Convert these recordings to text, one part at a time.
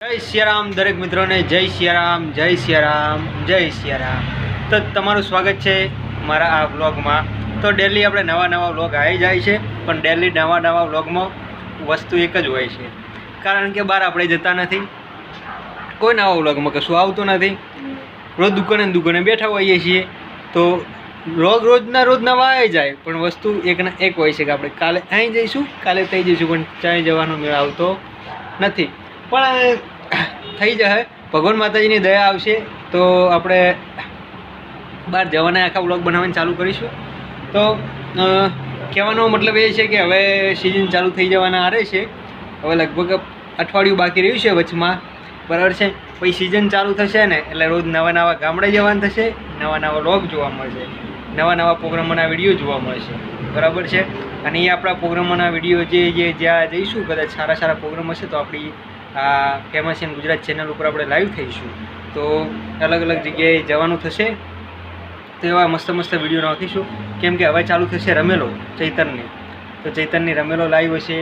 જય સિયારામ દરેક મિત્રોને જય સિયારામ જય સિયારામ જય સિયારામ। તો તમારું સ્વાગત છે મારા આ વ્લોગમાં। તો ડેલી આપણે નવા વ્લોગ આવી જાય છે, પણ ડેલી નવા વ્લોગમાં વસ્તુ એક જ હોય છે, કારણ કે બહાર આપણે જતા નથી, કોઈ નવા વ્લોગમાં કશું આવતું નથી, રોજ દુકાને બેઠા હોઈએ છીએ। તો વ્લોગ રોજના રોજ નવા આવી જાય, પણ વસ્તુ એકના એક હોય છે કે આપણે કાલે અહીં જઈશું, કાલે થઈ જઈશું, પણ ચાય જવાનો મેળ આવતો નથી। પણ થઈ જાય, ભગવાન માતાજીની દયા આવશે તો આપણે બહાર જવાના આખા વ્લોગ બનાવવાનું ચાલુ કરીશું। તો કહેવાનો મતલબ એ છે કે હવે સિઝન ચાલુ થઈ જવાના આરે છે, હવે લગભગ અઠવાડિયું બાકી રહ્યું છે વચમાં, બરાબર છે। પછી સિઝન ચાલુ થશે ને એટલે રોજ નવા ગામડે જવાનું થશે, નવા વ્લોગ જોવા મળશે, નવા પ્રોગ્રામોના વિડીયો જોવા મળશે, બરાબર છે। અને એ આપણા પ્રોગ્રામોના વિડીયો જ્યાં જઈશું, કદાચ સારા પ્રોગ્રામ હશે તો આપણી ફેમસ ઇન ગુજરાત ચેનલ ઉપર આપણે લાઈવ થઈશું, તો અલગ જગ્યાએ જવાનું થશે, તો એવા મસ્ત વિડીયો નાખીશું। કેમ કે હવે ચાલુ થશે રમેલો ચૈતરની, તો ચૈતનની રમેલો લાઈવ હશે,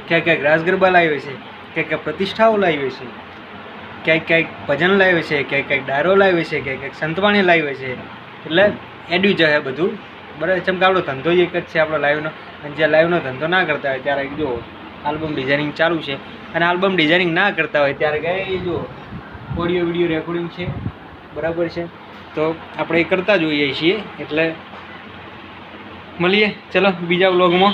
ક્યાંક રાસ ગરબા લાઈવ હશે, ક્યાંક પ્રતિષ્ઠાઓ લાઈવ હશે, ક્યાંક ભજન લાઈવ હશે, ક્યાંક ડાયરો લાઈવ હશે, ક્યાંક સંતવાણી લાઈવ હશે, એટલે એડ્યું જશે બધું, બરાબર। જેમ કે આપણો ધંધો જ એક જ છે આપણો લાઈવનો, અને જે લાઈવનો ધંધો ના કરતા હોય ત્યારે જો આલ્બમ ડિઝાઇનિંગ ચાલુ છે, અને આલ્બમ ડિઝાઇનિંગ ના કરતા હોય ત્યારે ગઈ જો ઓડિયો વિડીયો રેકોર્ડિંગ છે, બરાબર છે। તો આપણે એ કરતા જોઈએ છીએ, એટલે મળીએ ચલો બીજા વ્લોગમાં।